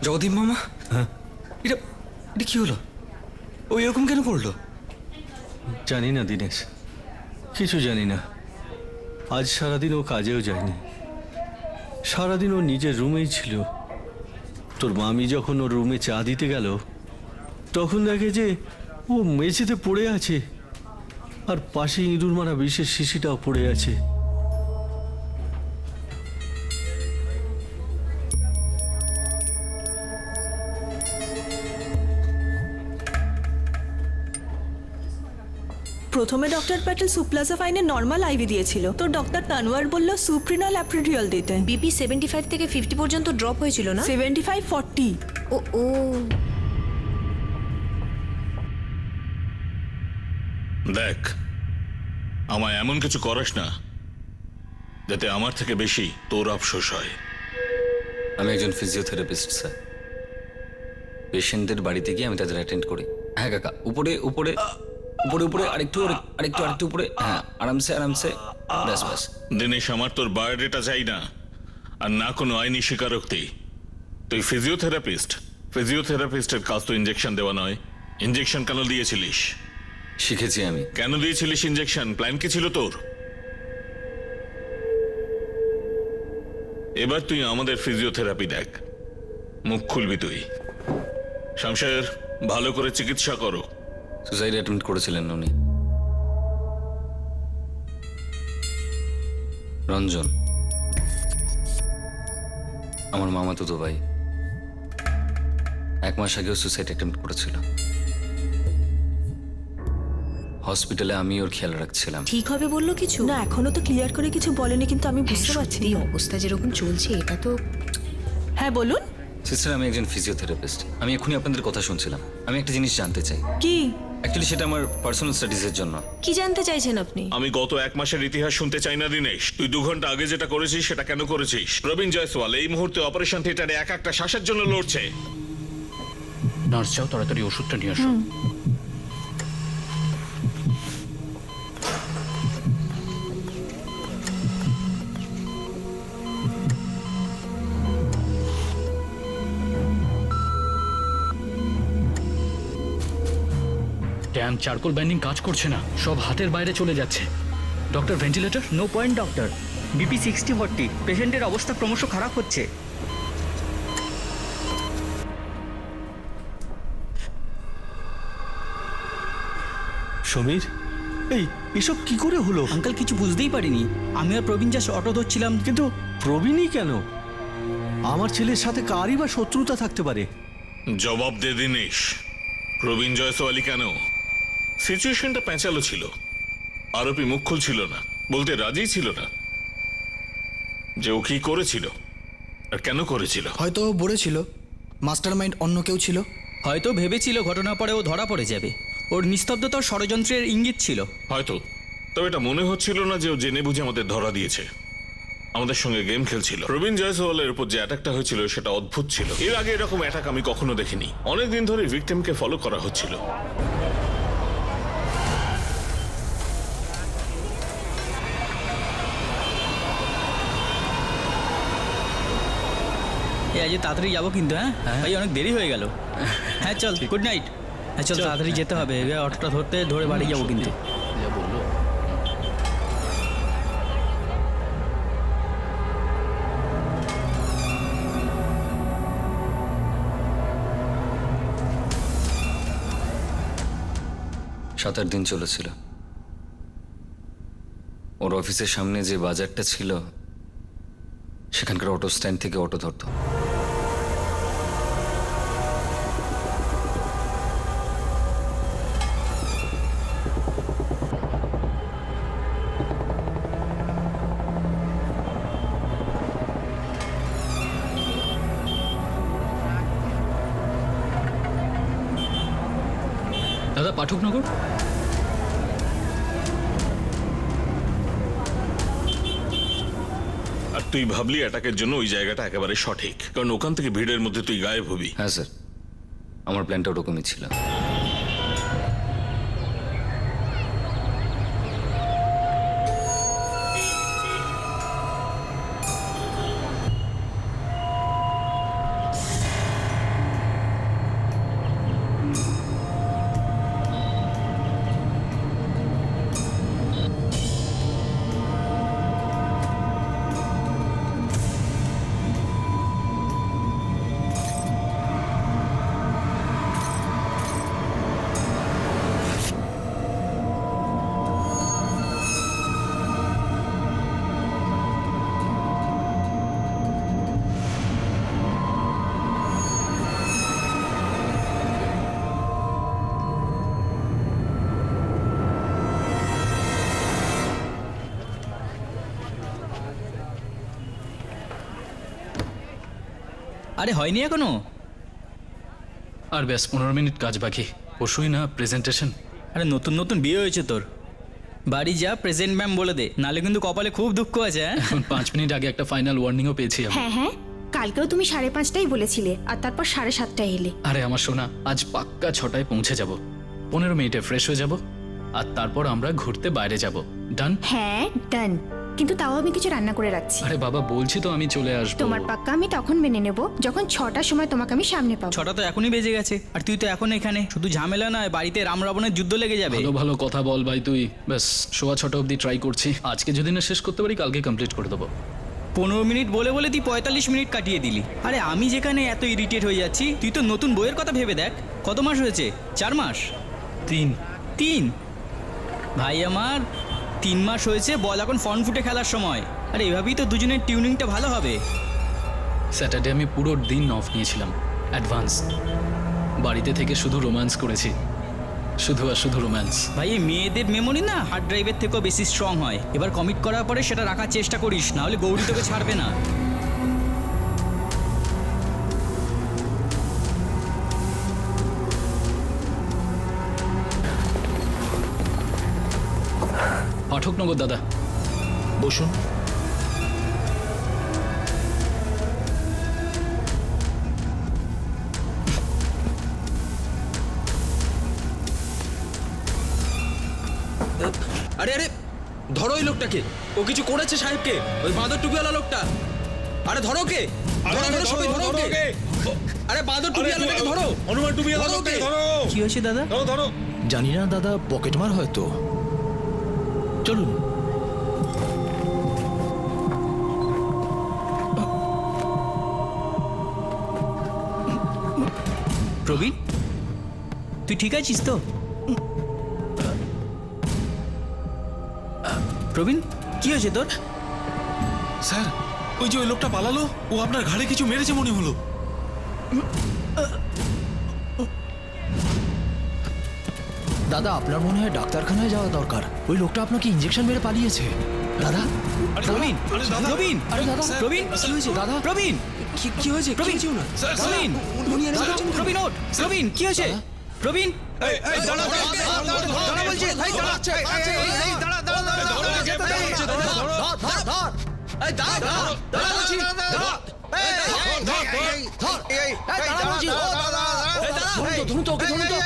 জগদীপ মামা, হ্যাঁ এটা এটা কি হলো? ও এরকম কেন করলো? জানি না দিনেশ, কিছু জানি না। আজ সারাদিন ও কাজেও যায়নি, সারাদিন ও নিজের রুমেই ছিল। তোর মামি যখন ওর রুমে চা দিতে গেল তখন দেখে যে ও মেঝেতে পড়ে আছে, আর পাশে ইঁদুর মারা বিষের শিশিটাও পড়ে আছে। প্রথমে ডক্টর প্যাটেল সুপ্লাজাফাইনের নর্মাল আইভি দিয়েছিল, তো ডক্টর তানওয়ার বলল সুপ্রিনল অ্যাপ্রিডিয়ল দিতে। বিপি 75 থেকে 50 পর্যন্ত ড্রপ হয়েছিল না? 75-40। ও ও দেখ, আমায় এমন কিছু করিস না যাতে আমার থেকে বেশি তোর আফসোস হয়। আমি একজন ফিজিওথেরাপিস্ট স্যার। পেশেন্টদের বাড়িতে গিয়ে আমি তাদের অ্যাটেন্ড করি। হ্যাঁ কাকা, উপরে উপরে উপরে উপরে, আরেকটু আরেকটু আরেকটু উপরে। হ্যাঁ, আরামসে আরামসে, ব্যাস ব্যাস। দিনেশ, আমার তোর বায়োডেটা চাই না, আর না কোনো আইনি স্বীকারোক্তি। তুই ফিজিওথেরাপিস্ট, ফিজিওথেরাপিস্টের কাজ তো ইঞ্জেকশন দেওয়া নয়। ইঞ্জেকশন কেন দিয়েছিলিস? শিখেছি আমি। কেন দিয়েছিলিস ইঞ্জেকশন? প্ল্যান কি ছিল তোর? এবার তুই আমাদের ফিজিওথেরাপি দেখ, মুখ খুলবি তুই। শামশের, ভালো করে চিকিৎসা করো। সুসাইড অ্যাটেম্প্ট করেছিলেন উনি। রঞ্জন আমার মামাতো তো ভাই, 1 মাস আগেও সুসাইড অ্যাটেম্প্ট করেছিল। হসপিটালে আমি ওর খেয়াল রাখছিলাম। ঠিক হবে বললো কিছু? না, এখনো তো ক্লিয়ার করে কিছু বলেনি, কিন্তু আমি বুঝতে পারছি। এই অবস্থা যেরকম চলছে, এটা তো। হ্যাঁ বলুন। সিস্টার, আমি একজন ফিজিওথেরাপিস্ট। আমি এক্ষুনি আপনাদের কথা শুনছিলাম। আমি একটা জিনিস জানতে চাই। কি? অ্যাকচুয়ালি সেটা আমার পার্সোনাল স্টাডিজের জন্য। কি জানতে চাইছেন আপনি? আমি গত 1 মাসের ইতিহাস শুনতে চাই না দিনেশ। তুই 2 ঘন্টা আগে যেটা করেছিস সেটা কেন করেছিস? প্রবীণ জয়সওয়াল এই মুহূর্তে অপারেশন থিয়েটারে একটা শ্বাসের জন্য লড়ছে। নার্স, যাও তাড়াতাড়ি ওষুধটা নিয়ে আসো। ড্যাম চারকোল ব্যান্ডিং কাজ করছে না, সব হাতের বাইরে চলে যাচ্ছে। Doctor, ventilator? No point doctor. BP 60-40, পেশেন্টের অবস্থা ক্রমশ খারাপ হচ্ছে। সমীর, এসব কি করে হলো? আঙ্কেল কিছু বুঝতেই পারিনি। আমি আর প্রবীণ জাস্ট অটো ধরছিলাম। কিন্তু প্রবীণই কেন? আমার ছেলের সাথে কারই বা শত্রুতা থাকতে পারে। জবাব দে দিনেশ, প্রবীণ জয়সওয়ালি কেন? সিচুয়েশনটা প্যাঁচালো ছিল, আরোপি মুখ খুলছিল না, বলতে রাজি ছিল না যে ও কি করেছিল আর কেন করেছিল। হয়তো বলেছিল মাস্টার মাইন্ড অন্য কেউ ছিল। হয়তো ভেবেছিল ঘটনার পরে ও ধরা পড়ে যাবে। ওর নিস্তব্ধতার ষড়যন্ত্রের ইঙ্গিত ছিল। হয়তো, তবে এটা মনে হচ্ছিল না যে ও জেনে বুঝে আমাদের ধরা দিয়েছে, আমাদের সঙ্গে গেম খেলছিল। প্রবীণ জয়সওয়ালের উপর যে অ্যাটাকটা হয়েছিল সেটা অদ্ভুত ছিল। এর আগে এরকম অ্যাটাক আমি কখনো দেখিনি। অনেকদিন ধরে ভিকটিমকে ফলো করা হচ্ছিল। আজ তাড়াতাড়ি যাবো কিন্তু। হ্যাঁ ভাই, অনেক দেরি হয়ে গেল। হ্যাঁ চল, গুড নাইট। হ্যাঁ চল, তাড়াতাড়ি যেতে হবে, অটোটা ধরে বাড়ি যাবো কিন্তু। যা বললো। সাত আট দিন চলেছিল। ওর অফিসের সামনে যে বাজারটা ছিল সেখানকার অটো স্ট্যান্ড থেকে অটো ধরতো। দাদা, পাঠকনগর? আর তুই ভাবলি অ্যাটাকের জন্য ওই জায়গাটা একেবারে সঠিক, কারণ ওখান থেকে ভিড়ের মধ্যে তুই গায়েব হবি। হ্যাঁ স্যার, আমার প্ল্যানটা ওরকমই ছিল। আরে হয়নি এখনো? আর ব্যাস 15 মিনিট কাজ বাকি, পরশুই না প্রেজেন্টেশন। আরে নতুন নতুন বিয়ে হয়েছে তোর, বাড়ি যা প্রেজেন্ট ম্যাম বলে দে, নালে কিন্তু কপালে খুব দুঃখ আছে। হ্যাঁ এখন 5 মিনিট আগে একটা ফাইনাল ওয়ার্নিংও পেয়েছি আমি। হ্যাঁ হ্যাঁ, কালকেও তুমি 5:30টাই বলেছিলে আর তারপর 7:30টায় এলে। আরে আমার সোনা, আজ পাক্কা 6টায় পৌঁছে যাব। 15 মিনিটে ফ্রেশ হয়ে যাব আর তারপর আমরা ঘুরতে বাইরে যাব। ডান? হ্যাঁ ডান, কিন্তু তাও আমি কিছু রান্না করে রাখছি। আরে বাবা, বলছি তো আমি চলে আসবো। তোমার পাক্কা আমি তখন মেনে নেব যখন 6টার সময় তোমাকে আমি সামনে পাবো। 6টা তো এখনই বেজে গেছে, আর তুই তো এখন এখানে। শুধু ঝামেলা নয়, বাড়িতে রাম রাবণের যুদ্ধ লেগে যাবে। ভালো ভালো কথা বল ভাই তুই। ব্যাস 6:15 অবধি ট্রাই করছি, আজকে যদি না শেষ করতে পারি কালকে কমপ্লিট করে দেবো। 15 মিনিট বলে বলে তুই 45 মিনিট কাটিয়ে দিলি। আরে আমি যেখানে এত ইরিটেট হয়ে যাচ্ছি, তুই তো নতুন বইয়ের কথা ভেবে দেখ। কত মাস হয়েছে? 4 মাস? 3 ভাই আমার 3 মাস হয়েছে, বল এখন ফর্ম ফুটে খেলার সময়। আরে এভাবেই তো দুজনের টিউনিংটা ভালো হবে। স্যাটারডে আমি পুরো দিন অফ নিয়েছিলাম, অ্যাডভান্স। বাড়িতে থেকে শুধু রোম্যান্স করেছি, শুধু আর শুধু রোম্যান্স। ভাই এই মেয়েদের মেমোরি না হার্ড ড্রাইভের থেকেও বেশি স্ট্রং হয়। এবার কমিট করার পরে সেটা রাখার চেষ্টা করিস, না হলে গৌরী তোকে ছাড়বে না। পাঠকনগর দাদা। বসুন। আরে আরে ধরো ওই লোকটাকে, ও কিছু করেছে সাহেবকে, ওই বাঁদর টুপিওয়ালা লোকটা। আরে ধরো কে, ধরো ধরো সবাই ধরো কে। আরে বাঁদর টুপিওয়ালা লোকটাকে ধরো, হনুমান টুপিওয়ালা লোকটাকে ধরো। কি হয়েছে দাদা? জানি না দাদা, পকেটমার হয়তো। চলুন। প্রবীণ, তুই ঠিক আছিস তো? প্রবীণ, কি হয়েছে তোর? স্যার, ওই যে ওই লোকটা পালালো, ও আপনার ঘাড়ে কিছু মেরেছে মনে হলো। দাদা, আপনার মনে হয় ডাক্তারখানায় যাওয়া দরকার। ওই লোকটা আপনাকে ইঞ্জেকশন মেরে পালিয়েছে। দাদা, প্রবীণ, প্রবীণ, আরে দাদা, প্রবীণ, কি হয়েছে দাদা? প্রবীণ, কি হয়েছে? প্রবীণ, প্রবীণ, প্রবীণ ওঠ, প্রবীণ কি হয়েছে? প্রবীণ, দাঁড়া বলছি, ধরুন তো, ওকে ধরুন তো।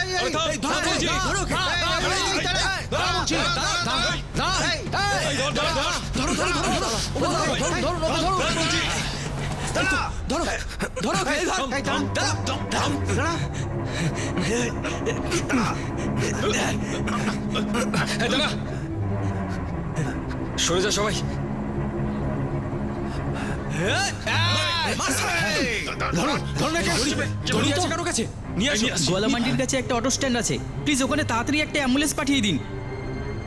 সরে যা সবাই। গোয়ালামান্ডির কাছে একটা অটো স্ট্যান্ড আছে, প্লিজ ওখানে তাড়াতাড়ি একটা অ্যাম্বুলেন্স পাঠিয়ে দিন।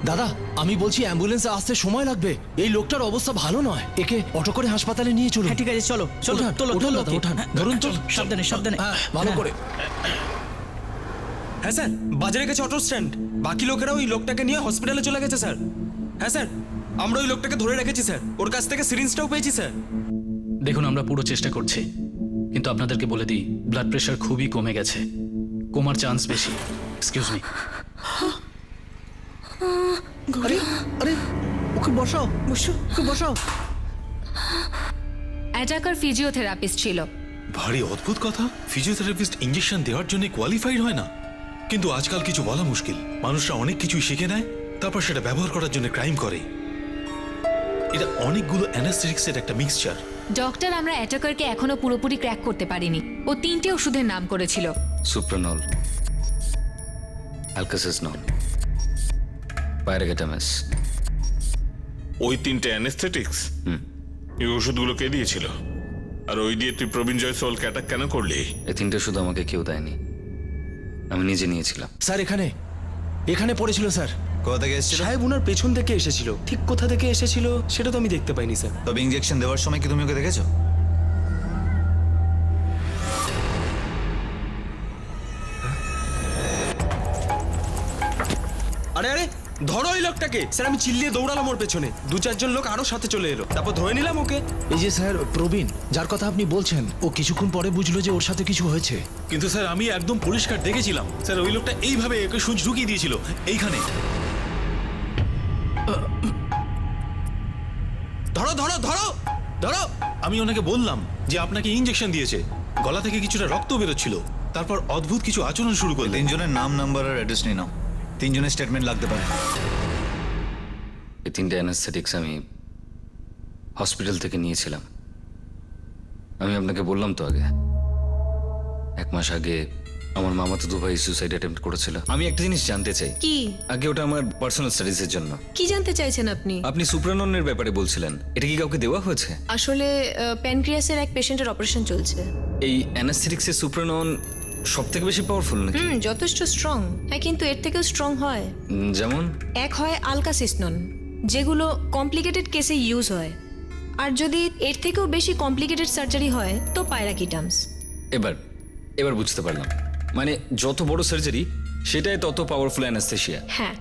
দাদা, আমি বলছি অ্যাম্বুলেন্সে আসতে সময় লাগবে। এই লোকটার অবস্থা ভালো নয়, একে অটো করে হাসপাতালে নিয়ে চলুন। হ্যাঁ ঠিক আছে, চলো চলো, ওঠান, তোলো ওঠান তোলো দাদা, ওকে। ওঠান। হ্যাঁ, ধরুন তো। সাবধানে সাবধানে। ভালো করে। হ্যাঁ স্যার, বাজারের কাছে অটো স্ট্যান্ড। বাকি লোকেরা ওই লোকটাকে নিয়ে হসপিটালে চলে গেছে স্যার। হ্যাঁ স্যার, আমরা ওই লোকটাকে ধরে রেখেছি স্যার, ওর কাছ থেকে সিরিঞ্জটাও পেয়েছি স্যার। দেখুন, আমরা পুরো চেষ্টা করছি, কিন্তু আপনাদেরকে বলে দিই ব্লাড প্রেশার খুবই কমে গেছে, কোমার চান্স বেশি। Excuse me. আরে আরে, ওকে বসাও, ওকে বসাও। অ্যাটাকার ফিজিওথেরাপিস্ট ছিল। ভারী অদ্ভুত কথা, ফিজিওথেরাপিস্ট ইঞ্জেকশন দেওয়ার জন্য কোয়ালিফাইড হয় না। কিন্তু আজকাল কিছু বলা মুশকিল, মানুষরা অনেক কিছুই শিখে নেয়, তারপর সেটা ব্যবহার করার জন্য ক্রাইম করে। এটা অনেকগুলো অ্যানাস্থেটিক্সের একটা মিক্সচার। ডক্টর, আমরা অ্যাটাকারকে এখনো পুরোপুরি ক্র্যাক করতে পারিনি। ও 3টে ওষুধের নাম করেছিল। সুপ্রানল, অ্যালকাসিজনল, পাইরেগেটামাস। ওই 3টে অ্যানেস্থেটিক্স? এই ওষুধগুলো কে দিয়েছিল? আর ওই দিয়ে তুই প্রবীণ জয়সওয়ালকে অ্যাটাক কেন করলি? এই 3টে শুধু আমাকে কেউ দেয়নি, আমি নিজে নিয়েছিলাম। স্যার, এখানে পড়েছিল স্যার। কোথা থেকে এসেছিল? সাহেব ওনার পেছন থেকে এসেছিল, ঠিক কোথা থেকে এসেছিল সেটা তো আমি দেখতে পাইনি স্যার। তবে ইঞ্জেকশন দেওয়ার সময় কি তুমি ওকে দেখেছো? আরে আরে ধরো ওই লোকটাকে। স্যার আমি চিল্লিয়ে দৌড়ালাম ওর পেছনে, 2-4 জন লোক আরো সাথে চলে এলো, তারপর ধরে নিলাম ওকে। এই যে স্যার প্রবীণ, যার কথা আপনি বলছেন, ও কিছুক্ষণ পরে বুঝলো যে ওর সাথে কিছু হয়েছে। কিন্তু স্যার আমি একদম পরিষ্কার দেখেছিলাম স্যার, ওই লোকটা এইভাবে একে সুচ ঢুকিয়ে দিয়েছিল এইখানে। ধরো ধরো ধরো ধরো। আমি ওনাকে বললাম যে আপনাকে ইঞ্জেকশন দিয়েছে, গলা থেকে কিছুটা রক্ত বেরোচ্ছিল, তারপর অদ্ভুত কিছু আচরণ শুরু করলেন। 3 জনের নাম, নাম্বার আর অ্যাড্রেস নিয়ে নাও। 3 জনের স্টেটমেন্ট লাগতে পারে। এই 3টে অ্যানাস্থেটিক্স আমি হসপিটাল থেকে নিয়েছিলাম। আমি আপনাকে বললাম তো আগে, 1 মাস আগে আমার মামাতো দুভাই সুসাইড অ্যাটেম্প্ট করেছিল। আমি একটা জিনিস জানতে চাই। কি? আগে ওটা আমার পার্সোনাল স্টাডিজের জন্য। কি জানতে চাইছেন আপনি? আপনি সুপ্রাননের ব্যাপারে বলছিলেন, এটা কি কাউকে দেওয়া হয়েছে? আসলে প্যানক্রিয়াসের এক পেশেন্টের অপারেশন চলছে। এই অ্যানাস্থেটিক্সের সুপ্রানন সব থেকে বেশি পাওয়ারফুল নাকি? যথেষ্ট স্ট্রং, হ্যাঁ, কিন্তু এর থেকেও স্ট্রং হয়। যেমন? এক হয় আলকাসিসনন, যেগুলো কমপ্লিকেটেড কেসে ইউজ হয়, আর যদি এর থেকেও বেশি কমপ্লিকেটেড সার্জারি হয় তো পাইরাকিটামস। এবার বুঝতে পারলাম, মানে যত বড় সার্জারি সেটাই তত পাওয়ারফুল অ্যানাস্থেশিয়া। হ্যাঁ।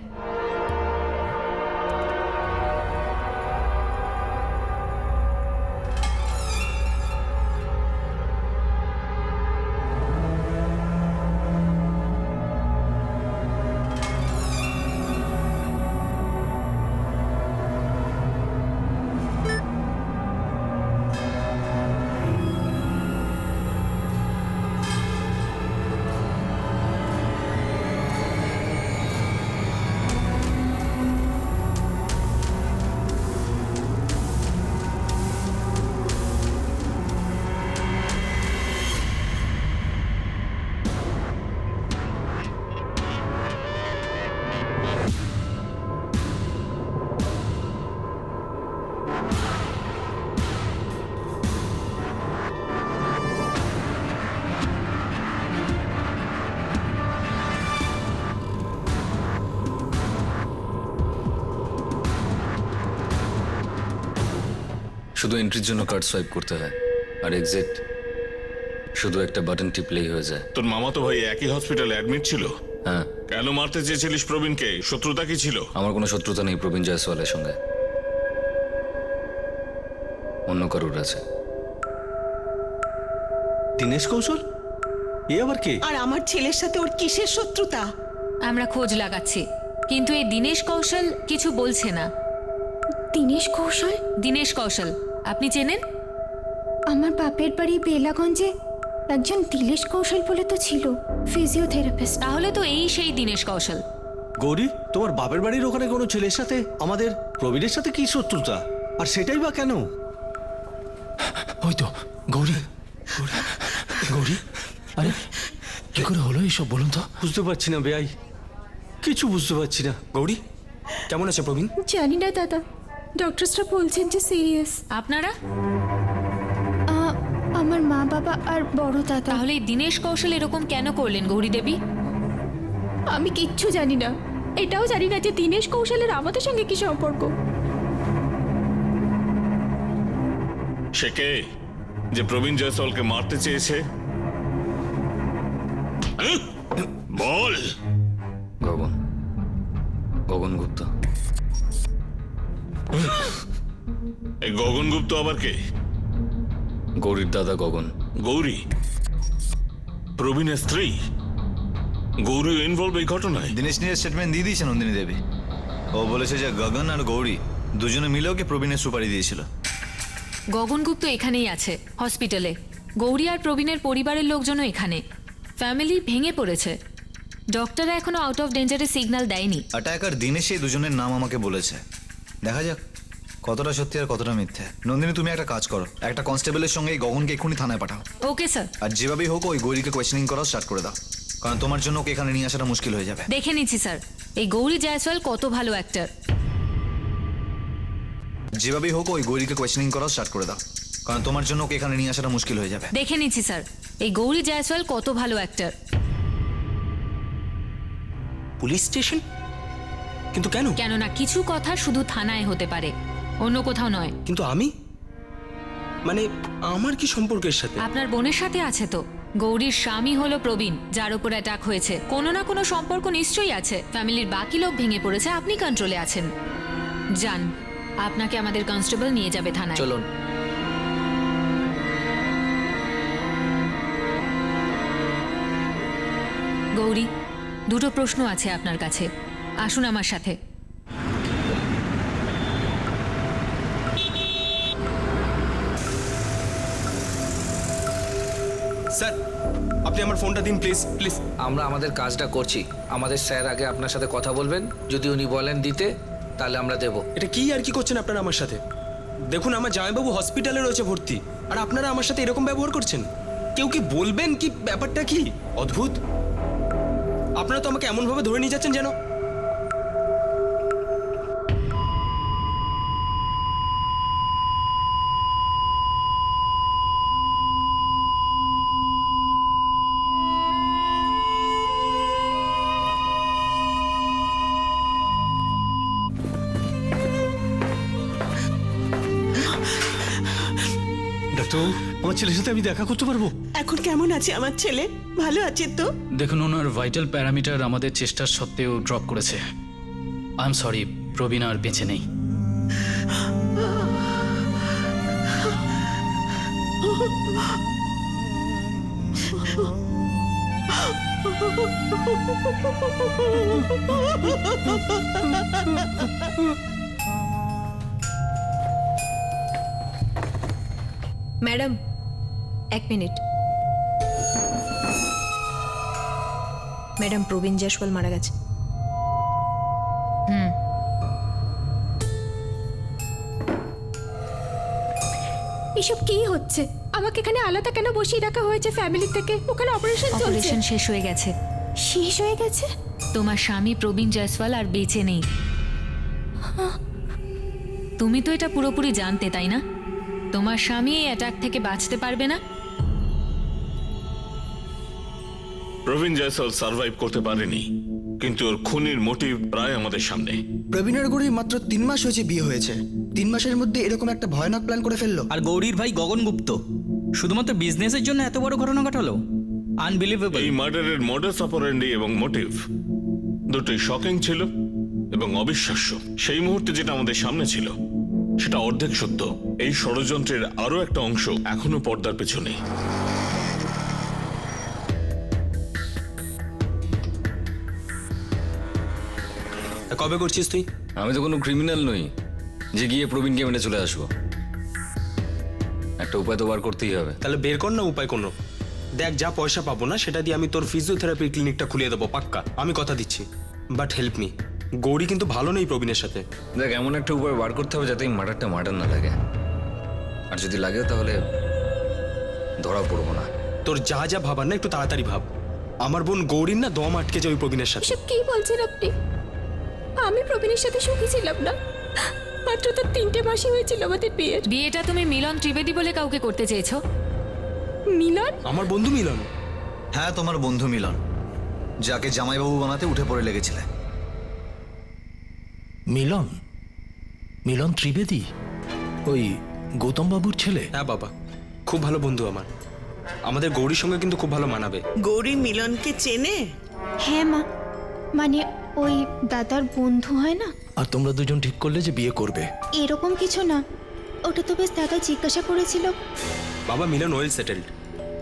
শুধু এন্ট্রির জন্য কার্ড সোয়াইপ করতে হয়, আর এক্সিট শুধু একটা বাটন টিপলেই হয়ে যায়। তোর মামাতো ভাই একই হসপিটালে অ্যাডমিট ছিল? হ্যাঁ। কেন মারতে চেয়েছিলিস প্রবীণকে? শত্রুতা কি ছিল? আমার কোনো শত্রুতা নেই প্রবীণ জয়সওয়ালের সঙ্গে, অন্য কারুর আছে। দীনেশ কৌশল? এ আবার কে? আর আমার ছেলের সাথে ওর কিসের শত্রুতা? আমরা খোঁজ লাগাচ্ছি, কিন্তু এই দীনেশ কৌশল কিছু বলছে না। দীনেশ কৌশল? দীনেশ কৌশল আপনি চেনেন? আমার বাপের বাড়ি বেলাগঞ্জে একজন দীনেশ কৌশল বলে তো ছিল, ফিজিওথেরাপিস্ট। তাহলে তো এই সেই দীনেশ কৌশল। গৌরী, তোমার বাপের বাড়ির ওখানে কোনো ছেলের সাথে আমাদের প্রবীরের সাথে কি শত্রুতা, আর সেটাই বা কেন? ওই তো গৌরী। গৌরী, আরে কি করে হলো এইসব বলুন তো? বুঝতে পারছি না বেয়াই, কিছু বুঝতে পারছি না। গৌরী কেমন আছে প্রবীণ? জানি না দাদা, ডক্টরসরা বলছেন যে সিরিয়াস। আপনারা? আমার মা বাবা আর বড় দাদা। তাহলে এই দীনেশ কৌশল এরকম কেন করলেন গৌরী দেবী? আমি কিচ্ছু জানি না, এটাও জানি না যে দীনেশ কৌশলের আমাদের সঙ্গে কি সম্পর্ক। সে কে যে প্রবীণ জয়সওয়ালকে মারতে চেয়েছে? বল। গগন গুপ্ত। এই গগন গুপ্ত আবার কে? গৌরীর দাদা গগন। গৌরী প্রবীণের স্ত্রী? গৌরী ইনভলভ এই ঘটনায়? দিনেশ নিজের স্টেটমেন্ট দিয়ে দিয়েছে নন্দিনী দেবী। ও বলেছে যে গগন আর গৌরী দুজনে মিলে ওকে প্রবীণের সুপারি দিয়েছিল। গগন গুপ্ত এখানেই আছে হসপিটালে। গৌরী আর প্রবীণের পরিবারের লোকজনও এখানে। ফ্যামিলি ভেঙে পড়েছে। ডক্টররা এখনো আউট অফ ডেঞ্জারের সিগন্যাল দেয়নি। অ্যাটাকার দিনেশ এই দুজনের নাম আমাকে বলেছে। দেখা যাক কতটা সত্যি আর কতটা মিথ্যে। নন্দিনী তুমি একটা কাজ করো, একটা কনস্টেবলের সঙ্গে এই গগনকে এক্ষুনি থানায় পাঠাও। Okay sir. আর যেভাবেই হোক ওই গৌরীকে কোয়েশ্চেনিং করা স্টার্ট করে দাও, কারণ তোমার জন্য ওকে এখানে নিয়ে আসাটা মুশকিল হয়ে যাবে। দেখে নিচ্ছি স্যার, এই গৌরী জয়সওয়াল কত ভালো অ্যাক্টর। যেভাবেই হোক ওই গৌরীকে কোয়েশ্চেনিং করা স্টার্ট করে দাও, কারণ তোমার জন্য ওকে এখানে নিয়ে আসাটা মুশকিল হয়ে যাবে। দেখে নিচ্ছি স্যার, এই গৌরী জয়সওয়াল কত ভালো অ্যাক্টর। Police station? কিন্তু কেন? কেননা কিছু কথা শুধু থানায় হতে পারে, অন্য কোথাও নয়। কিন্তু আমি, মানে আমার কি সম্পর্কের সাথে? আপনার বোনের সাথে আছে তো। গৌরীর স্বামী হলো প্রবীণ, যার উপর অ্যাটাক হয়েছে। কোনো না কোনো সম্পর্ক নিশ্চয়ই আছে। ফ্যামিলির বাকি লোক ভেঙে পড়েছে, আপনি কন্ট্রোলে আছেন। যান, আপনাকে আমাদের কনস্টেবল নিয়ে যাবে থানায়। চলুন। গৌরী, দুটো প্রশ্ন আছে আপনার কাছে, আসুন আমার সাথে। স্যার আপনি আমার ফোনটা দিন প্লিজ প্লিজ। আমরা আমাদের কাজটা করছি, আমাদের স্যার আগে আপনার সাথে কথা বলবেন, যদি উনি বলেন দিতে তাহলে আমরা দেব। এটা কি আর কি করছেন আপনারা আমার সাথে? দেখুন আমার জামাইবাবু হসপিটালে রয়েছে ভর্তি, আর আপনারা আমার সাথে এরকম ব্যবহার করছেন। কেউ কি বলবেন কি ব্যাপারটা কি? অদ্ভুত। আপনারা তো আমাকে এমনভাবে ধরে নিয়ে যাচ্ছেন যেন। ডাক্তারবাবু, আমার ছেলের সাথে আমি দেখা করতে পারবো? এখন কেমন আছে আমার ছেলে? ভালো আছে তো? দেখুন, ওনার ভাইটাল প্যারামিটার আমাদের চেষ্টার সত্ত্বেও ড্রপ করেছে। আই এম সরি, প্রবীণ আর বেঁচে নেই। ম্যাডাম, এক মিনিট। ম্যাডাম, প্রবীণ জয়সওয়াল মারা গেছে। এসব কি হচ্ছে? আমাকে এখানে আলাদা কেন বসিয়ে রাখা হয়েছে ফ্যামিলি থেকে? ওখানে অপারেশন চলছে। অপারেশন শেষ হয়ে গেছে। শেষ হয়ে গেছে? তোমার স্বামী প্রবীণ জয়সওয়াল আর বেঁচে নেই। তুমি তো এটা পুরোপুরি জানতে, তাই না? তোমার স্বামী এই অ্যাটাক থেকে বাঁচতে পারবে না। প্রবীণ জয়সওয়াল সার্ভাইভ করতে পারেনি, কিন্তু ওর খুনির মোটিভ প্রায় আমাদের সামনে। প্রবীণের গৌরীর মাত্র 3 মাস হয়েছে বিয়ে হয়েছে, 3 মাসের মধ্যে এরকম একটা ভয়ানক প্ল্যান করে ফেললো। আর গৌরীর ভাই গগন গুপ্ত শুধুমাত্র বিজনেসের জন্য এত বড় ঘটনা ঘটালো? আনবিলিভেবল। এই মার্ডারের মডাস অপারেন্ডি এবং মোটিভ দুটোই শকিং ছিল এবং অবিশ্বাস্য। সেই মুহূর্তে যেটা আমাদের সামনে ছিল সেটা অর্ধেক সত্য। এই ষড়যন্ত্রের আরো একটা অংশ এখনো পর্দার পেছনে। কবে করছিস তুই? আমি তো কোনো ক্রিমিনাল নই যে গিয়ে প্রবীণকে মেনে চলে আসবো। একটা উপায় তো বার করতেই হবে। তাহলে বের কর না উপায় কোনো। দেখ, যা পয়সা পাবো না সেটা দিয়ে আমি তোর ফিজিওথেরাপির ক্লিনিকটা খুলিয়ে দেবো, পাক্কা, আমি কথা দিচ্ছি। বাট হেল্প মি, গৌরী কিন্তু ভালো নেই প্রবীণের সাথে। দেখ, এমন একটা উপায় বার করতে হবে যাতে এই মার্ডারটা মার্ডার না লাগে, আর যদি লাগে তাহলে ধরা পড়বো না। তোর যা যা ভাবার না একটু তাড়াতাড়ি ভাব। আমার বোন গৌরীর না দম আটকে যায় ওই প্রবীণের সাথে। এসব কি বলছেন আপনি? আমি প্রবীণের সাথে সুখী ছিলাম না। মাত্র তো 3টে মাসই হয়েছিল আমাদের বিয়ের। বিয়েটা তুমি মিলন ত্রিবেদী বলে কাউকে করতে চেয়েছো? মিলন? আমার বন্ধু মিলন। হ্যাঁ, তোমার বন্ধু মিলন, যাকে জামাইবাবু বানাতে উঠে পড়ে লেগেছিলে। মিলন? মিলন ত্রিবেদী? ওই গৌতম বাবুর ছেলে? হ্যাঁ বাবা, খুব ভালো বন্ধু আমার। আমাদের গৌরীর সঙ্গে কিন্তু খুব ভালো মানাবে। গৌরী মিলনকে চেনে? হ্যাঁ মা, মানে ওই দাদার বন্ধু হয় না। আর তোমরা দুজন ঠিক করলে যে বিয়ে করবে? এরকম কিছু না, ওটা তো বেশ দাদা জিজ্ঞাসা করেছিল। বাবা, মিলন ওয়েল সেটেলড,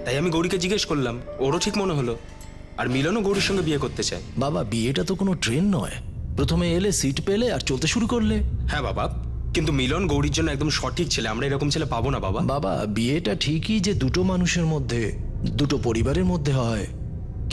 তাই আমি গৌরীকে জিজ্ঞেস করলাম, ওরও ঠিক মনে হলো। আর মিলনও গৌরীর সঙ্গে বিয়ে করতে চায়। বাবা, বিয়েটা তো কোনো ট্রেন নয়, প্রথমে এলে সিট পেলে আর চলতে শুরু করলে। হ্যাঁ বাবা, কিন্তু মিলন গৌরীর জন্য একদম সঠিক ছেলে। আমরা এরকম ছেলে পাবো না বাবা। বাবা, বিয়েটা ঠিকই যে দুটো মানুষের মধ্যে, দুটো পরিবারের মধ্যে হয়,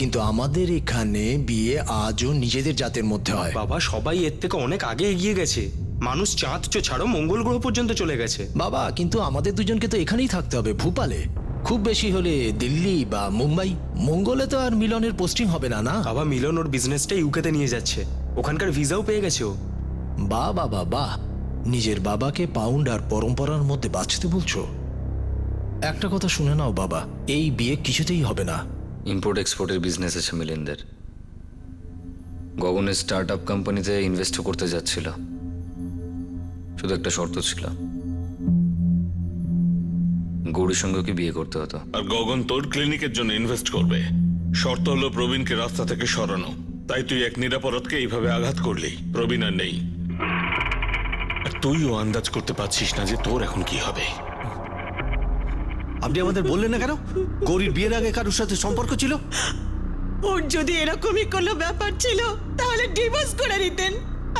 কিন্তু আমাদের এখানে বিয়ে আজও নিজেদের জাতের মধ্যে হয়। বাবা, সবাই এর থেকে অনেক আগে এগিয়ে গেছে। মানুষ চাঁদ ছাড়ো মঙ্গল গ্রহ পর্যন্ত চলে গেছে। বাবা, কিন্তু আমাদের দুজনকে তো এখানেই থাকতে হবে, ভূপালে। খুব বেশি হলে দিল্লি বা মুম্বাই। মঙ্গলে তো আর মিলনের পোস্টিং হবে না। না বাবা, মিলন ওর বিজনেসটা ইউকেতে নিয়ে যাচ্ছে, ওখানকার ভিসাও পেয়ে গেছে ও। বাহ বাবা বাহ, নিজের বাবাকে পাউন্ড আর পরম্পরার মধ্যে বাঁচতে বলছো? একটা কথা শুনে নাও বাবা, এই বিয়ে কিছুতেই হবে না। ইম্পোর্ট এক্সপোর্টের বিজনেস আছে মিলিনদের। গগনের স্টার্ট আপ কোম্পানিতে ইনভেস্ট করতে যাচ্ছিল, শুধু একটা শর্ত ছিল, গৌরীর সঙ্গে ওকে বিয়ে করতে হতো। আর গগন তোর ক্লিনিকের জন্য ইনভেস্ট করবে, শর্ত হলো প্রবীণকে রাস্তা থেকে সরানো। তাই তুই এক নিরাপরাধকে এইভাবে আঘাত করলি। প্রবীণ আর নেই, আর তুইও আন্দাজ করতে পারছিস না যে তোর এখন কি হবে। আপনি আমাদের বললেন না কেন গৌরীর বিয়ের আগে কারোর সাথে সম্পর্ক ছিল? ওর যদি এরকমই কোনো ব্যাপার ছিল তাহলে ডিভোর্স করে দিতেন।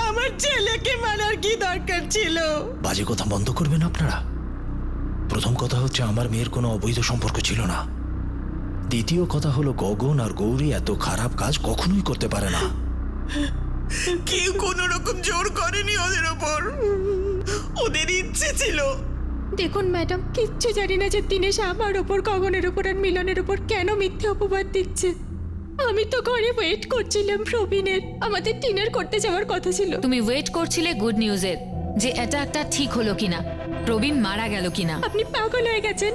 আমার ছেলেকে মানার কি দরকার ছিল? বাজে কথা বন্ধ করবেন আপনারা। প্রথম কথা হচ্ছে আমার মেয়ের কোনো অবৈধ সম্পর্ক ছিল না। দ্বিতীয় কথা হলো গগন আর গৌরী এত খারাপ কাজ কখনোই করতে পারে না। কেউ কোনো রকম জোর করেনি ওদের ওপর, ওদের ইচ্ছে ছিল। দেখুন ম্যাডাম, কিচ্ছু জানি না যে দিনেশ আমার ওপর, গগনের ওপর আর মিলনের ওপর কেন মিথ্যে অপবাদ দিচ্ছে। আমি তো ঘরে ওয়েট করছিলাম প্রবীণের, আমাদের ডিনার করতে যাওয়ার কথা ছিল। তুমি ওয়েট করছিলে গুড নিউজের, যে এটা একটা ঠিক হলো কিনা, প্রবীণ মারা গেল কিনা। আপনি পাগল হয়ে গেছেন।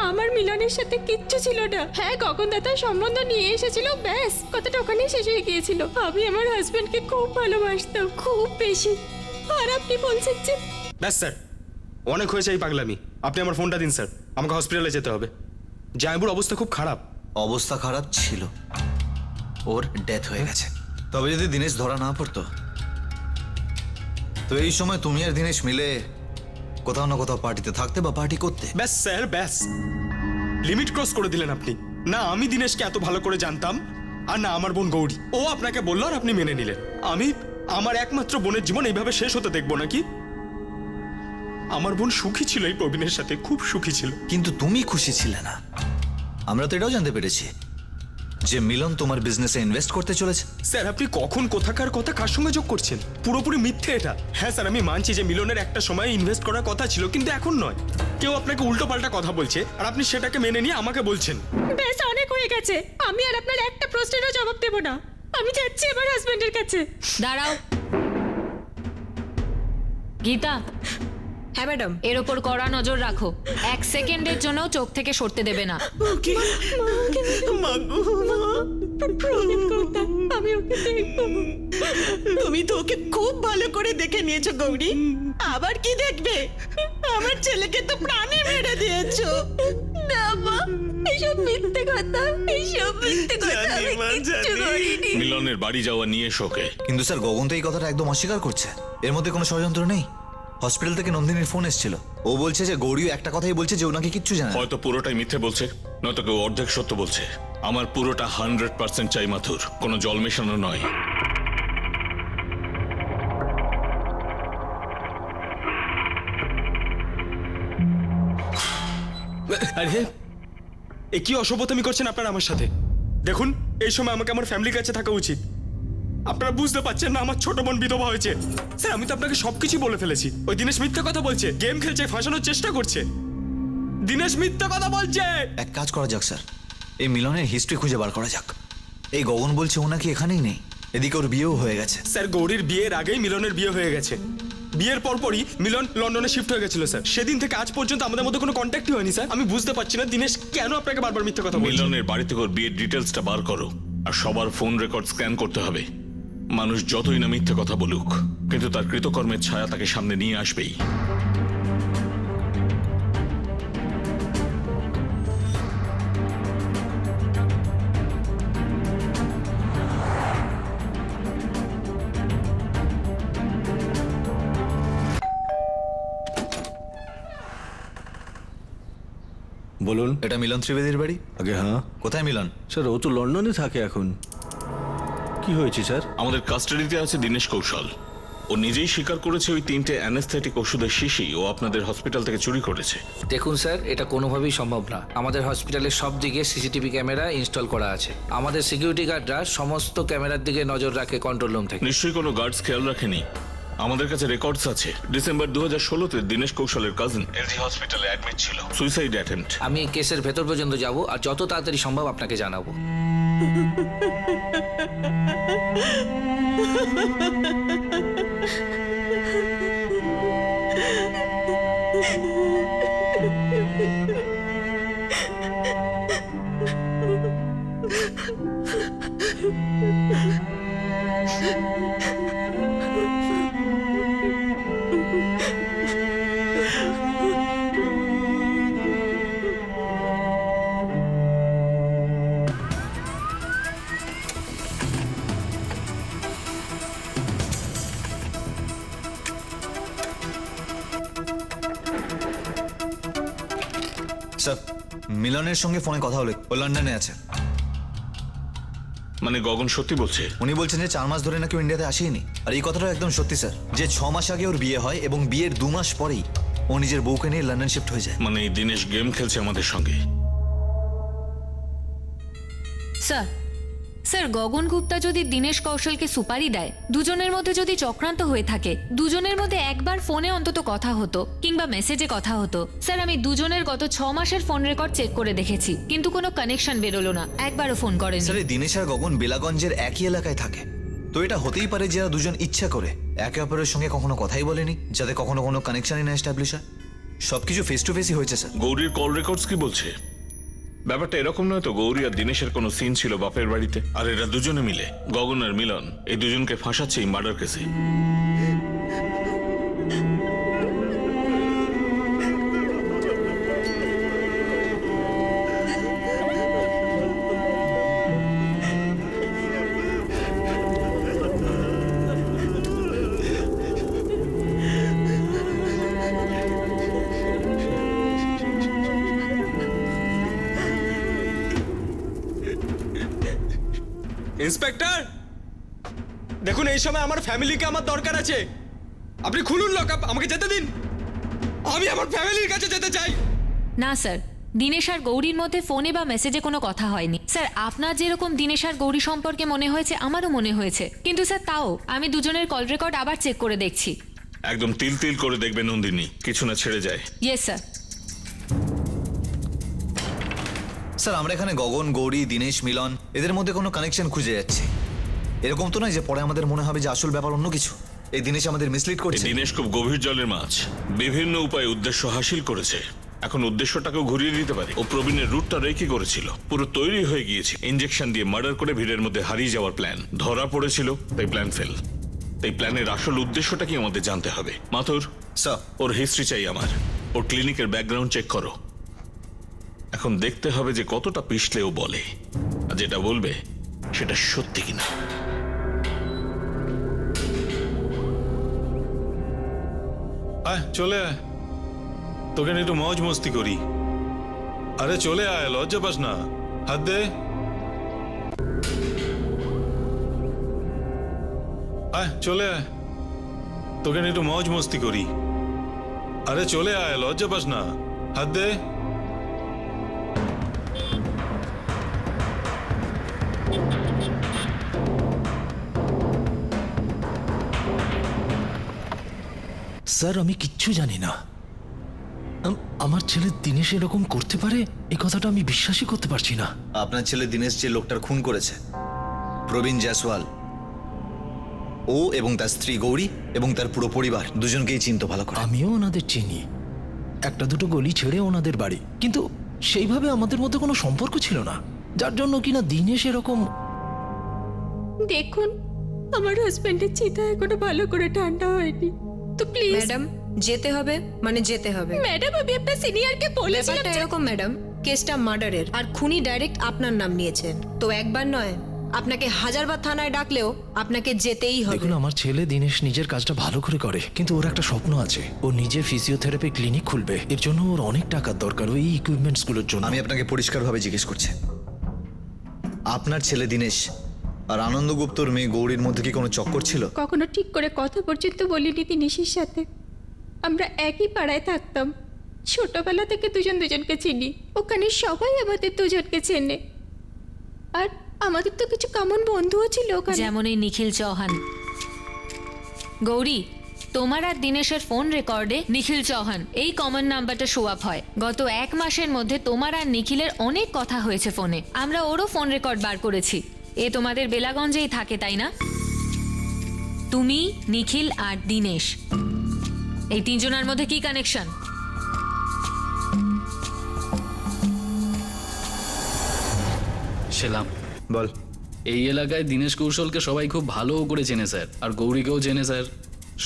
আমার মিলনের সাথে কিচ্ছু ছিল না। হ্যাঁ, গগন দাদা সম্বন্ধ নিয়ে এসেছিল, ব্যাস কথাটা ওখানেই শেষ হয়ে গিয়েছিল। আমি আমার হাজবেন্ডকে খুব ভালোবাসতাম, খুব বেশি। আর আপনি বলছেন যে ব্যাস স্যার, অনেক হয়েছে এই পাগলামি। আপনি আমার ফোনটা দিন স্যার, আমাকে হসপিটালে যেতে হবে। জামাইবুর অবস্থা খুব খারাপ। অবস্থা খারাপ ছিল, ওর ডেথ হয়ে গেছে। তবে যদি দিনেশ ধরা না পড়তো, তো এই সময় তুমি আর দিনেশ মিলে কোথাও না কোথাও পার্টিতে থাকতে বা পার্টি করতে। ব্যাস স্যার, ব্যাস লিমিট ক্রস করে দিলেন আপনি। না আমি দিনেশকে এত ভালো করে জানতাম, আর না আমার বোন গৌরী। ও আপনাকে বললো আর আপনি মেনে নিলেন। আমি আমার একমাত্র বোনের জীবন এইভাবে শেষ হতে দেখবো নাকি? আমার বোন সুখী ছিল এই প্রবীণের সাথে, খুব সুখী ছিল। কিন্তু তুমি খুশি ছিলে না। আমরা তো এটাও জানতে পেরেছি যে মিলন তোমার বিজনেসে ইনভেস্ট করতে চলেছে। স্যার আপনি কখন কোথাকার কথা কার সঙ্গে যোগ করছেন? পুরোপুরি মিথ্যে এটা। হ্যাঁ স্যার, আমি মানছি যে মিলনের একটা সময় ইনভেস্ট করার কথা ছিল, কিন্তু এখন নয়। কেউ আপনাকে উল্টো পাল্টা কথা বলছে আর আপনি সেটাকে মেনে নিয়ে আমাকে বলছেন। ব্যাস অনেক হয়ে গেছে। আমি আর আপনার একটা প্রশ্নেরও জবাব দেব না। আমি যাচ্ছি আমার হাজবেন্ডের কাছে। দাঁড়াও গীতা। হ্যাঁ ম্যাডাম। এর ওপর কড়া নজর রাখো, এক সেকেন্ডের জন্য চোখ থেকে সরতে দেবে না। ওকে আমি ওকে দেখবো। তুমি তো ওকে খুব ভালো করে দেখে নিয়েছো গৌরী, আবার কি দেখবে? আমার ছেলেকে তো প্রাণে মেরে দিয়েছো। না মা, এইসব মিথ্যে কথা, এইসব মিথ্যে কথা। আমি কিচ্ছু করিনি। মিলনের বাড়ি যাওয়া নিয়ে শোকে। কিন্তু স্যার গগন তো এই কথাটা একদম অস্বীকার করছে। এর মধ্যে কোনো ষড়যন্ত্র নেই। হসপিটাল থেকে নন্দিনীর ফোন এসেছিল, ও বলছে যে গৌরীও একটা কথাই বলছে যে ওনাকে কিচ্ছু জানে না। হয়তো পুরোটাই মিথ্যে বলছে, নয়তো কেউ অর্ধেক সত্য বলছে। আমার পুরোটা 100% চাই মাথুর, কোনো জল মেশানো নয়। আরে এ কি অসভ্যতামি করছেন আপনারা আমার সাথে? দেখুন, এই সময় আমাকে আমার ফ্যামিলির কাছে থাকা উচিত। আপনারা বুঝতে পারছেন না, আমার ছোট বোন বিধবা হয়েছে। স্যার আমি তো আপনাকে সবকিছু বলে ফেলেছি। ওই দিনেশ মিথ্যে কথা বলছে, গেম খেলছে, ফাঁসানোর চেষ্টা করছে। দিনেশ মিথ্যে কথা বলছে। এক কাজ করা যাক স্যার, এই মিলনের হিস্ট্রি খুঁজে বার করা যাক। এই গগন বলছে ও নাকি এখানেই নেই, এদিকে ওর বিয়েও হয়ে গেছে। স্যার গৌরীর বিয়ের আগেই মিলনের বিয়ে হয়ে গেছে। বিয়ের পরপরই মিলন লন্ডনে শিফট হয়ে গেছিল স্যার। সেদিন থেকে আজ পর্যন্ত আমাদের মধ্যে কোনো কন্ট্যাক্টই হয়নি স্যার। আমি বুঝতে পারছি না দিনেশ কেন আপনাকে বারবার মিথ্যে কথা বলছে। মিলনের বাড়ি থেকে ওর বিয়ের ডিটেলসটা বার করো, আর সবার ফোন রেকর্ড স্ক্যান করতে হবে। মানুষ যতই না মিথ্যে কথা বলুক, কিন্তু তার কৃতকর্মের ছায়া তাকে সামনে নিয়ে আসবেই। বলুন। এটা মিলন ত্রিবেদীর বাড়ি? আগে হ্যাঁ। কোথায় মিলন? স্যার ও তো লন্ডনে থাকে এখন। কি হয়েছে স্যার? আমাদের কাস্টাডিতে আছে দিনেশ কৌশল। ও নিজেই স্বীকার করেছে ওই 3টে অ্যানেস্থেটিক ওষুধের শিশি ও আপনাদের হসপিটাল থেকে চুরি করেছে। দেখুন স্যার, এটা কোনোভাবেই সম্ভব না। আমাদের হসপিটালের সব দিকে সিসিটিভি ক্যামেরা ইনস্টল করা আছে। আমাদের সিকিউরিটি গার্ডরা সমস্ত ক্যামেরার দিকে নজর রাখে কন্ট্রোল রুম থেকে। নিশ্চয়ই কোনো গার্ডস খেয়াল রাখেনি। আমাদের কাছে রেকর্ডস আছে। ডিসেম্বর 2016-তে দিনেশ কৌশলের কাজিন এলজি হসপিটালে অ্যাডমিট ছিল, সুইসাইড অ্যাটেম্প্ট। আমি এই কেসের ভেতর পর্যন্ত যাব আর যত তাড়াতাড়ি সম্ভব আপনাকে জানাবো। স্যার মিলনের সঙ্গে ফোনে কথা হলো, ও লন্ডনে আছে। মানে গগন সত্যি বলছে? উনি বলছেন যে 4 মাস ধরে নাকি ও ইন্ডিয়াতে আসেনি। আর এই কথাটা একদম সত্যি স্যার, যে 6 মাস আগে ওর বিয়ে হয় এবং বিয়ের 2 মাস পরেই ও নিজের বউকে নিয়ে লন্ডন শিফট হয়ে যায়। মানে এই দিনেশ গেম খেলছে আমাদের সঙ্গে। স্যার গগন গুপ্তা যদি দীনেশ কৌশলকে সুপারি দেয়, দুজনের মধ্যে যদি চক্রান্ত হয়ে থাকে, দুজনের মধ্যে একবার ফোনে অন্তত কথা হতো কিংবা মেসেজে কথা হতো। স্যার আমি দুজনের গত 6 মাসের ফোন রেকর্ড চেক করে দেখেছি, কিন্তু কোনো কানেকশন বেরোলো না, একবারও ফোন করেনি। স্যার এই দীনেশ আর গগন বেলাগঞ্জের একই এলাকায় থাকে, তো এটা হতেই পারে যে এরা দুজন ইচ্ছা করে একে অপরের সঙ্গে কখনো কথাই বলেনি, যাতে কখনো কোনো কানেকশনই না এস্টাবলিশ হয়। সবকিছু ফেস টু ফেসই হয়েছে স্যার। গৌরীর কল রেকর্ডস কি বলছে? ব্যাপারটা এরকম নয় তো গৌরী আর দিনেশের কোনো সিন ছিল বাপের বাড়িতে, আর এরা দুজনে মিলে গগন আর মিলন এই দুজনকে ফাঁসাচ্ছে এই মার্ডার কেসে। ইন্সপেক্টর দেখুন, এই সময় আমার ফ্যামিলিকে আমার দরকার আছে। আপনি খুলুন লকআপ, আমাকে যেতে দিন। আমি আমার ফ্যামিলির কাছে যেতে চাই। না স্যার, দীনেশ আর গৌরীর মধ্যে ফোনে বা মেসেজে কোনো কথা হয়নি। স্যার আপনার যেরকম দীনেশ আর গৌরী সম্পর্কে মনে হয়েছে আমারও মনে হয়েছে, কিন্তু স্যার তাও আমি দুজনের কল রেকর্ড আবার চেক করে দেখছি। একদম তিল তিল করে দেখবে নন্দিনী, কিছু না ছেড়ে যায়। Yes sir. স্যার আমরা এখানে গগন, গৌরী, দীনেশ, মিলন এদের মধ্যে কোনো কানেকশন খুঁজে যাচ্ছি। এরকম তো নয় যে পরে আমাদের মনে হবে যে আসল ব্যাপার অন্য কিছু। এই দীনেশ আমাদের মিসলিড করছে। দীনেশ খুব গভীর জলের মাছ, বিভিন্ন উপায়ে উদ্দেশ্য হাসিল করেছে। এখন উদ্দেশ্যটাকেও ঘুরিয়ে দিতে পারে। ও প্রবীণের রুটটা রেখে করেছিল, পুরো তৈরি হয়ে গিয়েছে। ইনজেকশন দিয়ে মার্ডার করে ভিড়ের মধ্যে হারিয়ে যাওয়ার প্ল্যান ধরা পড়েছিল, তাই প্ল্যান ফেল। এই প্ল্যানের আসল উদ্দেশ্যটা কি আমাদের জানতে হবে। মাথুর স্যার, ওর হিস্ট্রি চাই আমার। ওর ক্লিনিকের ব্যাকগ্রাউন্ড চেক করো। এখন দেখতে হবে যে কতটা পিছলে ও বলে, আর যেটা বলবে সেটা সত্যি কিনা। আয় চলে আয়, তোকে নিয়ে একটু মौज মস্তি করি। আরে চলে আয়, লজ্জা পাস না, হাত দে। আয় চলে আয়, তোকে নিয়ে একটু মौज মস্তি করি। আরে চলে আয়, লজ্জা পাস না, হাত দে। স্যার আমি কিচ্ছু জানি না। আমার ছেলে দীনেশ এরকম করতে পারে এই কথাটা আমি বিশ্বাসই করতে পারছি না। আপনার ছেলে দীনেশ যে লোকটার খুন করেছে, প্রবীণ জয়সওয়াল, ও এবং তার স্ত্রী গৌরী এবং তার পুরো পরিবার দুজনকেই চিনতো ভালো করে। আমিও ওনাদের চিনি, একটা দুটো গলি ছেড়ে ওনাদের বাড়ি, কিন্তু সেইভাবে আমাদের মধ্যে কোনো সম্পর্ক ছিল না, যার জন্য কিনা দীনেশ এরকম। দেখুন আমার হাজবেন্ডের চিতা এখনো ভালো করে ঠান্ডা হয়নি, তো প্লিজ ম্যাডাম যেতে হবে, মানে যেতে হবে। ম্যাডাম আমি আপনার সিনিয়রকে বলেছিলাম ব্যাপারটা এরকম ম্যাডাম, কেসটা মার্ডারের, আর খুনি ডাইরেক্ট আপনার নাম নিয়েছেন, তো একবার নয় আপনাকে 1000বার থানায় ডাকলেও আপনাকে যেতেই হবে। দেখুন আমার ছেলে দীনেশ নিজের কাজটা ভালো করে করে, কিন্তু ওর একটা স্বপ্ন আছে, ও নিজে ফিজিওথেরাপি ক্লিনিক খুলবে। এর জন্য ওর অনেক টাকার দরকার, ওই ইকুইপমেন্টস গুলোর জন্য। আমি আপনাকে পরিষ্কারভাবে জিজ্ঞেস করছি, আপনার ছেলে দীনেশ আর আনন্দ গুপ্তর মেয়ে গৌরীর মধ্যে কি কোনো চক্কর ছিল? কখনো ঠিক করে কথা পর্যন্ত বলিনি দীনেশের সাথে। আমরা একই পাড়ায় থাকতাম, ছোটবেলা থেকে দুজন দুজনকে চিনি, ওখানে সবাই আমাদের দুজনকে চেনে। আর আমাদের তো কিছু কমন বন্ধুও ছিল ওখানে, যেমন এই নিখিল চৌহান। গৌরী, তোমার আর দীনেশের ফোন রেকর্ডে নিখিল চৌহান এই কমন নাম্বারটা শো আপ হয়। গত 1 মাসের মধ্যে তোমার আর নিখিলের অনেক কথা হয়েছে ফোনে, আমরা ওরও ফোন রেকর্ড বার করেছি। এ তোমাদের বেলাগঞ্জেই থাকে তাই না? তুমি, নিখিল আর দীনেশ, এই 3 জনের মধ্যে কি কানেকশন? সেলাম। বল। এই এলাকায় দীনেশ কৌশলকে সবাই খুব ভালো করে চেনে স্যার, আর গৌরীকেও চেনে স্যার।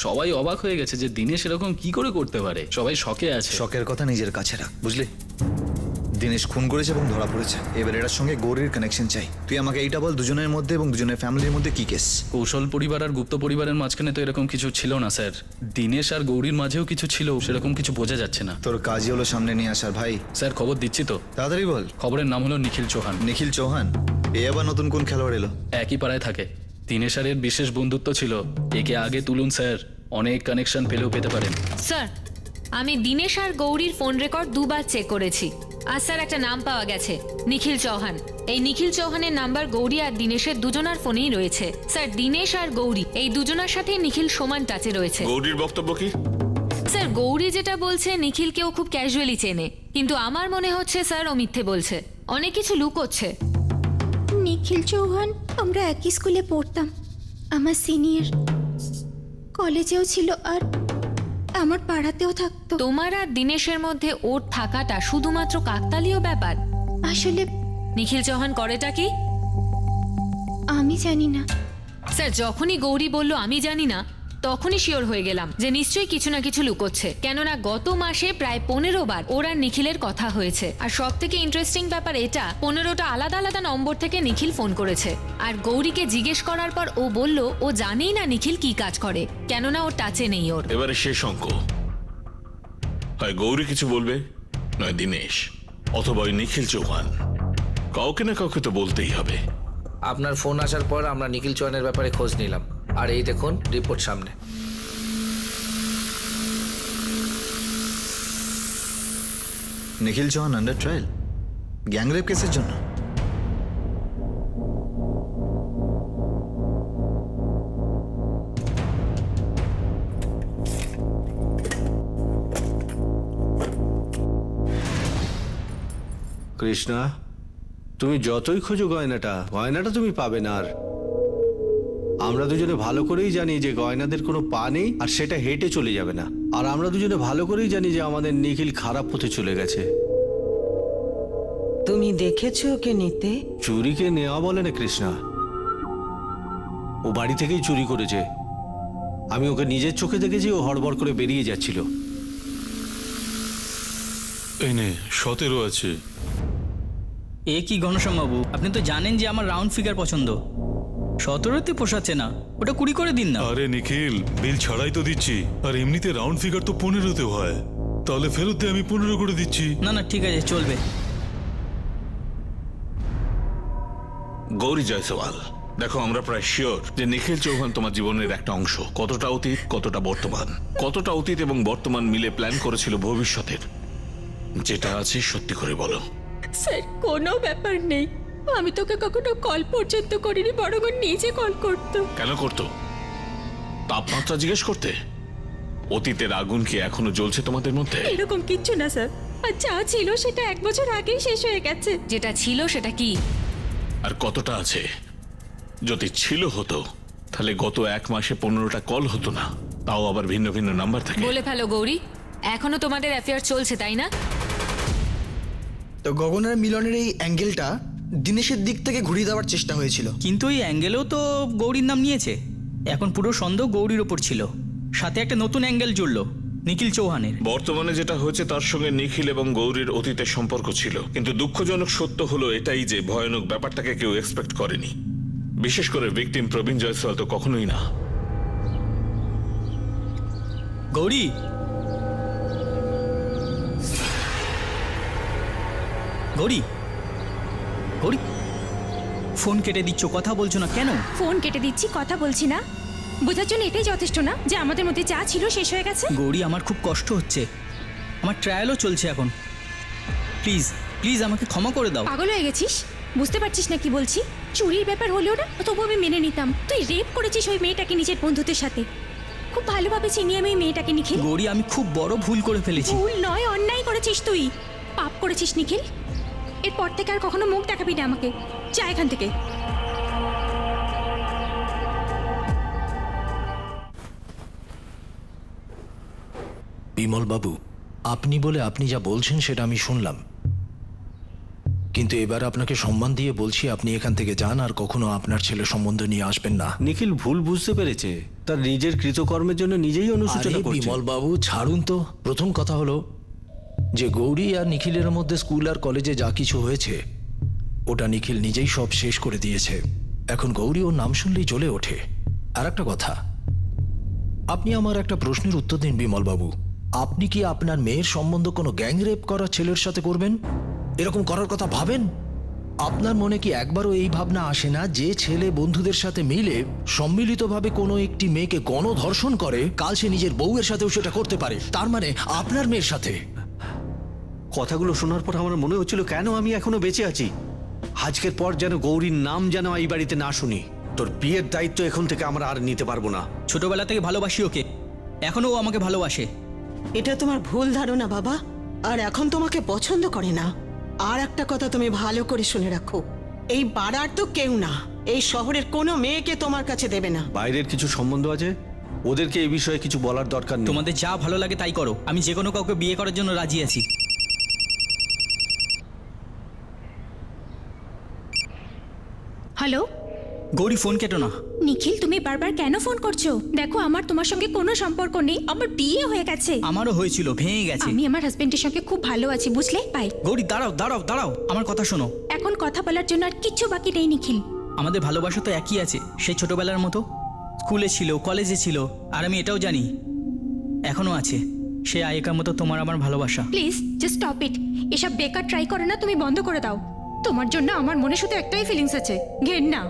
সবাই অবাক হয়ে গেছে যে দীনেশ এরকম কি করে করতে পারে, সবাই শকে আছে। শখের কথা নিজের কাছে রাখ, বুঝলি? দিনেশ খুন করেছে এবং ধরা পড়েছে। এবার এটার সঙ্গে গৌরীর কানেকশন চাই। তুই আমাকে এইটা বল, দুজনের মধ্যে এবং দুজনের ফ্যামিলির মধ্যে কি কেস? কৌশল পরিবার আর গুপ্ত পরিবারের মাঝখানে তো এরকম কিছু ছিল না স্যার। দীনেশ আর গৌরীর মাঝেও কিছু ছিল, সেরকম কিছু বোঝা যাচ্ছে না। তোর কাজই হলো সামনে নিয়ে আসার ভাই। স্যার খবর দিচ্ছি তো, তাড়াতাড়ি বল। খবরের নাম হলো নিখিল চৌহান। নিখিল চৌহান? এ আবার নতুন কোন খেলোয়াড় এলো? একই পাড়ায় থাকে। দীনেশ আর এর বিশেষ বন্ধুত্ব ছিল। একে আগে তুলুন স্যার, অনেক কানেকশন পেলেও পেতে পারেন। স্যার আমি দীনেশ আর গৌরীর ফোন রেকর্ড দুবার চেক করেছি। আর স্যার একটা নাম পাওয়া গেছে, নিখিল চৌহান। এই নিখিল চৌহানের নাম্বার গৌরী আর দীনেশের দুজনার ফোনেই রয়েছে। স্যার দীনেশ আর গৌরী এই দুজনার সাথে নিখিল সমান টাচে রয়েছে। গৌরীর বক্তব্য কি? স্যার গৌরী যেটা বলছে নিখিলকেও খুব ক্যাজুয়ালি চেনে, কিন্তু আমার মনে হচ্ছে স্যার ও মিথ্যে বলছে, অনেক কিছু লুকোচ্ছে। নিখিল চৌহান আমরা একই স্কুলে পড়তাম, আমার সিনিয়র, কলেজেও ছিল আর আমার পাড়াতেও থাকতো। তোমার আর দীনেশের মধ্যে ওর থাকাটা শুধুমাত্র কাকতালীয় ব্যাপার? আসলে নিখিল চৌহান করেটা কি? আমি জানি না স্যার যখনই গৌরী বলল আমি জানি না, তখনই শিওর হয়ে গেলাম যে নিশ্চয়ই কিছু না কিছু লুকোচ্ছে। কেননা গত মাসে প্রায় 15 বার ওর আর নিখিলের কথা হয়েছে। আর সব থেকে ইন্টারেস্টিং ব্যাপার এটা, 15টা আলাদা আলাদা নম্বর থেকে নিখিল ফোন করেছে। আর গৌরীকে জিজ্ঞেস করার পর ও বলল ও জানেই না নিখিল কি কাজ করে, কেননা ওর টাচে নেই ওর। এবারে শেষ অঙ্ক, হয় গৌরী কিছু বলবে, নয় দীনেশ, অথবা ওই নিখিল চৌহান। কাউকে না কাউকে তো বলতেই হবে। আপনার ফোন আসার পর আমরা নিখিল চৌহানের ব্যাপারে খোঁজ নিলাম, আর এই দেখুন রিপোর্ট সামনে। নিখিল চৌহান আন্ডার ট্রায়াল গ্যাংরেপ কেসের জন্য। কৃষ্ণা, তুমি যতই খোঁজো গয়নাটা তুমি পাবে না। আর আমরা দুজনে ভালো করেই জানি যে গয়নাদের কোনো পা নেই, আর সেটা হেঁটে চলে যাবে না। আর আমরা দুজনে ভালো করেই জানি যে আমাদের নিখিল খারাপ পথে চলে গেছে। তুমি দেখেছো ওকে নিতে? চুরিকে নেওয়া বলে না কৃষ্ণা, ও বাড়ি থেকেই চুরি করেছে। আমি ওকে নিজের চোখে দেখেছি, ও হড়বড় করে বেরিয়ে যাচ্ছিল। এই নে 17 আছে। এ কি ঘনশ্যাম বাবু, আপনি তো জানেন যে আমার রাউন্ড ফিগার পছন্দ। 17তে পোষাচ্ছে না, ওটা 20 করে দিন না। আরে নিখিল, বিল ছাড়াই তো দিচ্ছি। আর এমনিতে রাউন্ড ফিগার তো 15তেও হয়। তাহলে ফেরত দে, আমি 15 করে দিচ্ছি। না না ঠিক আছে, চলবে। গৌরী জয়সওয়াল, দেখো আমরা প্রায় শিওর যে নিখিল চৌহান তোমার জীবনের একটা অংশ। কতটা অতীত, কতটা বর্তমান, কতটা অতীত এবং বর্তমান মিলে প্ল্যান করেছিল ভবিষ্যতের, যেটা আছে সত্যি করে বলো। স্যার কোনো ব্যাপার নেই, আমি তোকে কখনো কল পর্যন্ত করিনি, বরং ও নিজে কল করতো। কেন করতো? তাপমাত্রা জিজ্ঞেস করতে? অতীতের আগুন কি এখনো জ্বলছে তোমাদের মধ্যে? এরকম কিচ্ছু না স্যার, আর যা ছিল সেটা 1 বছর আগেই শেষ হয়ে গেছে। যেটা ছিল সেটা কি? আর কতটা আছে? যদি ছিল হতো তাহলে গত 1 মাসে 15টা কল হতো না, তাও আবার ভিন্ন ভিন্ন নাম্বার থেকে। বলে ফেলো গৌরী, এখনো তোমাদের অ্যাফেয়ার চলছে তাই না? তো গগন আর মিলনের এই অ্যাঙ্গেলটা দিনেশের দিক থেকে ঘুরিয়ে দেওয়ার চেষ্টা হয়েছিল, কিন্তু এই অ্যাঙ্গেলেও তো গৌরীর নাম নিয়েছে। এখন পুরো সন্দেহ গৌরীর ওপর ছিল, সাথে একটা নতুন অ্যাঙ্গেল জুড়লো নিখিল চৌহানের। বর্তমানে যেটা হয়েছে তার সঙ্গে নিখিল এবং গৌরীর অতীতের সম্পর্ক ছিল, কিন্তু দুঃখজনক সত্য হলো এটাই যে ভয়ানক ব্যাপারটাকে কেউ এক্সপেক্ট করেনি। বিশেষ করে ভিকটিম প্রবীণ জয়সওয়াল তো কখনোই না। গৌরী, গৌরী, গৌরী, ফোন কেটে দিচ্ছ, কথা বলছো না কেন? ফোন কেটে দিচ্ছি, কথা বলছি না, বোঝার জন্য এটাই যথেষ্ট না যে আমাদের মধ্যে যা ছিল শেষ হয়ে গেছে? গৌরী, আমার খুব কষ্ট হচ্ছে, আমার ট্রায়ালও চলছে এখন। প্লিজ প্লিজ আমাকে ক্ষমা করে দাও। পাগল হয়ে গেছিস? বুঝতে পারছিস না কি বলছি? চুরির ব্যাপার হলেও না তবু আমি মেনে নিতাম। তুই রেপ করেছিস ওই মেয়েটাকে নিজের বন্ধুদের সাথে। খুব ভালোভাবে চিনি আমি ওই মেয়েটাকে নিখিল। গৌরী, আমি খুব বড় ভুল করে ফেলেছি। ভুল নয়, অন্যায় করেছিস তুই, পাপ করেছিস নিখিল। এরপর থেকে আর কখনো মুখ দেখাবি না আমাকে, যা এখান থেকে। বিমল বাবু, আপনি বলে আপনি যা বলছেন সেটা আমি শুনলাম, কিন্তু এবার আপনাকে সম্মান দিয়ে বলছি আপনি এখান থেকে যান, আর কখনো আপনার ছেলে সম্বন্ধ নিয়ে আসবেন না। নিখিল ভুল বুঝতে পেরেছে, তার নিজের কৃতকর্মের জন্য নিজেই অনুশোচনা করছে। বিমল বাবু ছাড়ুন তো। প্রথম কথা হলো যে গৌরী আর নিখিলের মধ্যে স্কুল আর কলেজে যা কিছু হয়েছে ওটা নিখিল নিজেই সব শেষ করে দিয়েছে। এখন গৌরী ওর নাম শুনলেই জ্বলে ওঠে। আর একটা কথা, আপনি আমার একটা প্রশ্নের উত্তর দিন বিমলবাবু। আপনি কি আপনার মেয়ের সম্বন্ধ কোনো গ্যাং রেপ করা ছেলের সাথে করবেন? এরকম করার কথা ভাবেন? আপনার মনে কি একবারও এই ভাবনা আসে না যে ছেলে বন্ধুদের সাথে মিলে সম্মিলিতভাবে কোনো একটি মেয়েকে গণধর্ষণ করে, কাল সে নিজের বউয়ের সাথেও সেটা করতে পারে, তার মানে আপনার মেয়ের সাথে? কথাগুলো শোনার পর আমার মনে হচ্ছিল কেন আমি এখনো বেঁচে আছি। আজকের পর যেন গৌরীর নাম যেন এই বাড়িতে না শুনি। তোর বিয়ের দায়িত্ব এখন থেকে আমরা আর নিতে পারবো না। ছোটবেলা থেকে ভালোবাসি ওকে, এখনো ও আমাকে ভালোবাসে। এটা তোমার ভুল ধারণা বাবা, আর এখন তোমাকে পছন্দ করে না। আর একটা কথা তুমি ভালো করে শুনে রাখো, এই পাড়ার তো কেউ না, এই শহরের কোনো মেয়েকে তোমার কাছে দেবে না। বাইরের কিছু সম্বন্ধ আছে, ওদেরকে এই বিষয়ে কিছু বলার দরকার নেই। তোমাদের যা ভালো লাগে তাই করো, আমি যে কোনো কাউকে বিয়ে করার জন্য রাজি আছি। হ্যালো গৌরী, ফোন কেটো না। নিখিল, তুমি বারবার কেন ফোন করছো? দেখো, আমার তোমার সঙ্গে কোনো সম্পর্ক নেই, আমার বিয়ে হয়ে গেছে। আমারও হয়েছিল, ভেঙে গেছে। আমি আমার হাজবেন্ডের সঙ্গে খুব ভালো আছি, বুঝলে? বাই। গৌরী দাঁড়াও দাঁড়াও দাঁড়াও, আমার কথা শোনো। এখন কথা বলার জন্য আর কিচ্ছু বাকি নেই নিখিল। আমাদের ভালোবাসা তো একই আছে, সেই ছোটবেলার মতো। স্কুলে ছিল, কলেজে ছিল, আর আমি এটাও জানি এখনো আছে, সে আগেকার মতো তোমার আমার ভালোবাসা। Please just stop it. এসব বেকার ট্রাই করে না, তুমি বন্ধ করে দাও। তোমার জন্য আমার মনে শুধু একটাই ফিলিংস আছে, ঘেন্না।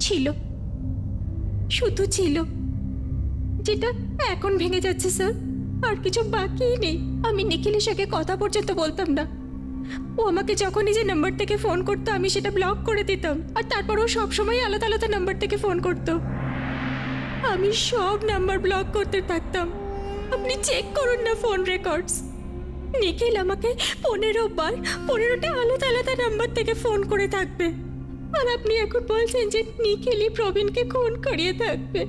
ছিল, শুধু ছিল, যেটা এখন ভেঙে যাচ্ছে স্যার। আর কিছু বাকি নেই। আমি নিখিলের সঙ্গে কথা পর্যন্ত বলতাম না। ও আমাকে যখন নিজের নাম্বার থেকে ফোন করতো আমি সেটা ব্লক করে দিতাম, আর তারপর ও সবসময় আলাদা আলাদা নাম্বার থেকে ফোন করতো। আমি সব নাম্বার ব্লক করতে থাকতাম। আপনি চেক করুন না ফোন রেকর্ডস। নিখিল আমাকে 15 বার 15টা আলাদা আলাদা নাম্বার থেকে ফোন করে থাকবে, আর আপনি এখন বলছেন যে নিখিলই প্রবীণকে খুন করিয়ে থাকবে।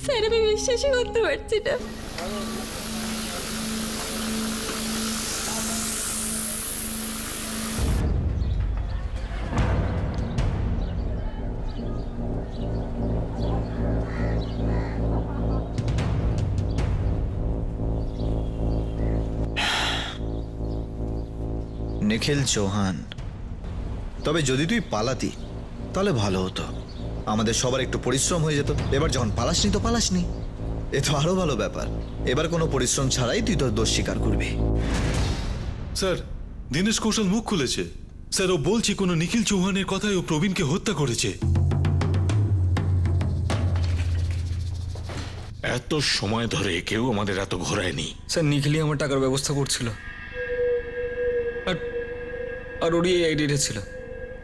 স্যার, আমি বিশ্বাসই করতে পারছি না। নিখিল চৌহান, তবে যদি তুই পালাতি তাহলে ভালো হতো। আমাদের সবার একটু পরিশ্রম হয়ে যেত। এবার যখন পালাসনি তো পালাসনি, এ তো আরো ভালো ব্যাপার। এবার কোনো পরিশ্রম ছাড়াই তুই তোর দোষ স্বীকার করবি। স্যার, দীনেশ কৌশল মুখ খুলেছে। স্যার, ও বলছে কোনো নিখিল চৌহানের কথায় ও প্রবীণকে হত্যা করেছে। এত সময় ধরে কেউ আমাদের এত ঘোরায়নি। স্যার, নিখিলই আমার টাকার ব্যবস্থা করছিল, আর ওরই এই আইডিয়াটা ছিল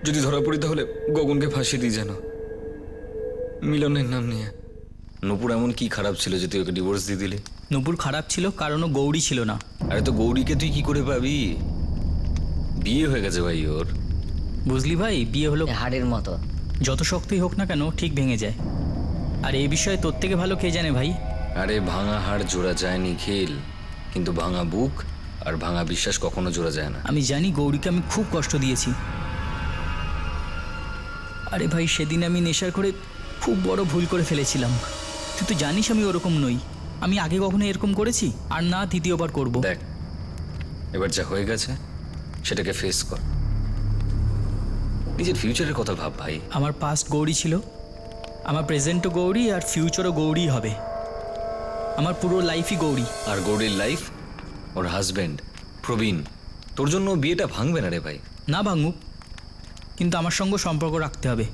যদি ধরা পড়ি তাহলে গগনকে ফাঁসিয়ে দিই যেন, মিলনের নাম নিয়ে। নূপুর এমন কি খারাপ ছিল যে তুই ওকে ডিভোর্স দিয়ে দিলি? নূপুর খারাপ ছিল কারণ ও গৌরী ছিল না। আরে তো গৌরীকে তুই কি করে পাবি? বিয়ে হয়ে গেছে ভাই ওর। বুঝলি ভাই, বিয়ে হলো হাড়ের মতো, যত শক্তই হোক না কেন ঠিক ভেঙে যায়। আর এই বিষয়ে তোর থেকে ভালো কে জানে ভাই। আরে ভাঙা হাড় জোড়া যায় নিখিল, কিন্তু ভাঙা বুক আর ভাঙা বিশ্বাস কখনো জোড়া যায় না। আমি জানি গৌরীকে আমি খুব কষ্ট দিয়েছি। আরে ভাই, সেদিন আমি নেশার করে খুব বড় ভুল করে ফেলেছিলাম। তুই তো জানিস আমি ওরকম নই। আমি আগে কখনো এরকম করেছি, আর না দ্বিতীয়বার করব। দেখ, এবার যা হয়ে গেছে সেটাকে ফেস কর। নিজের ফিউচারের কথা ভাব ভাই। আমার পাস্ট গৌরী ছিল, আমার প্রেজেন্টও গৌরী, আর ফিউচারও গৌরী হবে। আমার পুরো লাইফই গৌরী। আর গৌরীর লাইফ ওর হাজবেন্ড প্রবীণ। তোর জন্য বিয়েটা ভাঙবে না রে ভাই। না ভাঙুক, কিন্তু আমার সঙ্গে সম্পর্ক রাখতে হবে।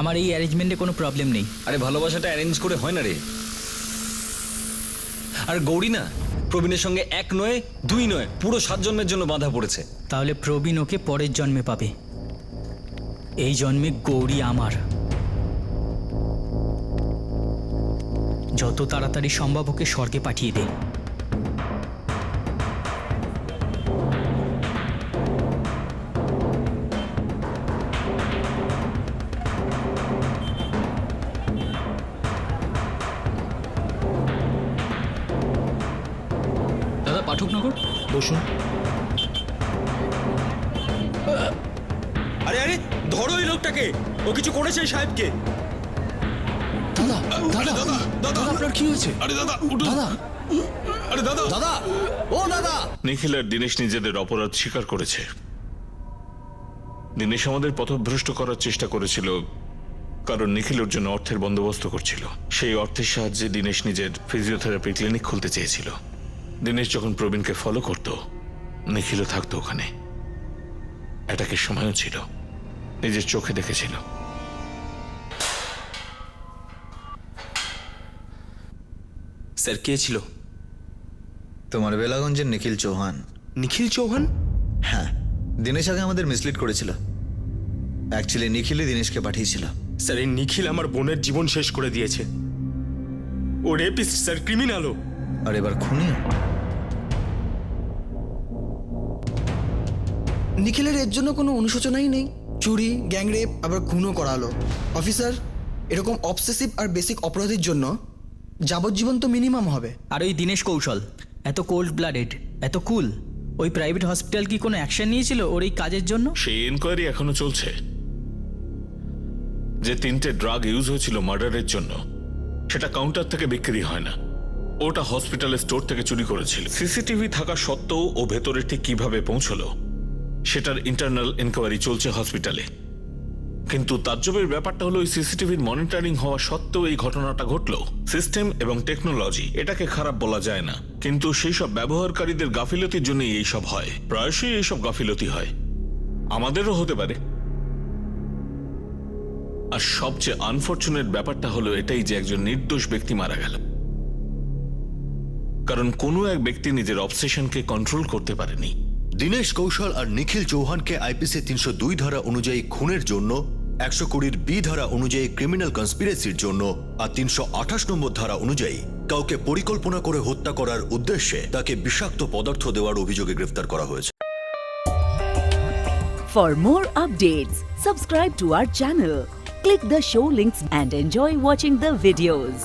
আমার এই অ্যারেঞ্জমেন্টে কোনো প্রবলেম নেই। আরে ভালোবাসাটা অ্যারেঞ্জ করে হয় না রে। আর গৌরী না প্রবীণের সঙ্গে 1 নয় 2 নয়, পুরো 7 জন্মের জন্য বাঁধা পড়েছে। তাহলে প্রবীণ ওকে পরের জন্মে পাবে। এই জন্মে গৌরী আমার। যত তাড়াতাড়ি সম্ভব ওকে স্বর্গে পাঠিয়ে দে। দাদা, পাঠকনগর। বসুন। আরে আরে, ধরো এই লোকটাকে, ও কিছু করেছে সাহেবকে। দাদা দাদা দাদা দাদা, আপনার কি হয়েছে? আরে দাদা, উঠুন। দাদা আরে দাদা দাদা, ও দাদা! নিখিল আর দীনেশ নিজেদের অপরাধ স্বীকার করেছে। দীনেশ আমাদের পথভ্রষ্ট করার চেষ্টা করেছিল, কারণ নিখিল ওর জন্য অর্থের বন্দোবস্ত করছিল। সেই অর্থের সাহায্যে দীনেশ নিজের ফিজিওথেরাপি ক্লিনিক খুলতে চেয়েছিল। দীনেশ যখন প্রবীণকে ফলো করত, নিখিলও থাকতো ওখানে। অ্যাটাকের সময়ও ছিল, নিজের চোখে দেখেছিল। স্যার কে ছিল? তোমার বেলাগঞ্জের নিখিল চৌহান। নিখিল চৌহান? হ্যাঁ, দিনেশ আগে আমাদের মিসলিড করেছিল। অ্যাকচুয়ালি নিখিলই দিনেশকে পাঠিয়েছিল। স্যার এই নিখিল আমার বোনের জীবন শেষ করে দিয়েছে। ও রেপিস্ট স্যার, ক্রিমিনালও। আর এবার খুনিও। নিখিলের এর জন্য কোনো অনুশোচনাই নেই। চুরি, গ্যাংরেপ, আবার খুনও করালো। অফিসার, এরকম অবসেসিভ আর বেসিক অপরাধের জন্য যাবজ্জীবন তো মিনিমাম হবে। আর ওই দীনেশ কৌশল এত কোল্ড ব্লাডেড, এত কুল। ওই প্রাইভেট হসপিটাল কি কোনো অ্যাকশন নিয়েছিল ওর এই কাজের জন্য? সেই এনকোয়ারি এখনো চলছে। যে 3টে ড্রাগ ইউজ হয়েছিল মার্ডারের জন্য, সেটা কাউন্টার থেকে বিক্রি হয় না, ওটা হসপিটালের স্টোর থেকে চুরি করেছিল। সিসিটিভি থাকা সত্ত্বেও ও ভেতরে ঠিক কিভাবে পৌঁছলো সেটার ইন্টারনাল এনকোয়ারি চলছে হসপিটালে। কিন্তু তাজ্জবের ব্যাপারটা হলো, ওই সিসিটিভির মনিটরিং হওয়া সত্ত্বেও এই ঘটনাটা ঘটলো। সিস্টেম এবং টেকনোলজি, এটাকে খারাপ বলা যায় না, কিন্তু সেই সব ব্যবহারকারীদের গাফিলতির জন্যই এইসব হয়। প্রায়শই এইসব গাফিলতি হয়, আমাদেরও হতে পারে। আর সবচেয়ে আনফরচুনেট ব্যাপারটা হলো এটাই যে একজন নির্দোষ ব্যক্তি মারা গেল, কারণ কোনো এক ব্যক্তি নিজের অবসেশনকে কন্ট্রোল করতে পারেনি। দীনেশ কৌশল আর নিখিল চৌহানকে আইপিসি 302 ধারা অনুযায়ী খুনের জন্য, 120 বি ধারা অনুযায়ী ক্রিমিনাল কনস্পিরেসির জন্য আর 328 নম্বর ধারা অনুযায়ী কাউকে পরিকল্পনা করে হত্যা করার উদ্দেশ্যে তাকে বিষাক্ত পদার্থ দেওয়ার অভিযোগে গ্রেফতার করা হয়েছে। For more updates, subscribe to our channel, click the show links and enjoy watching the videos.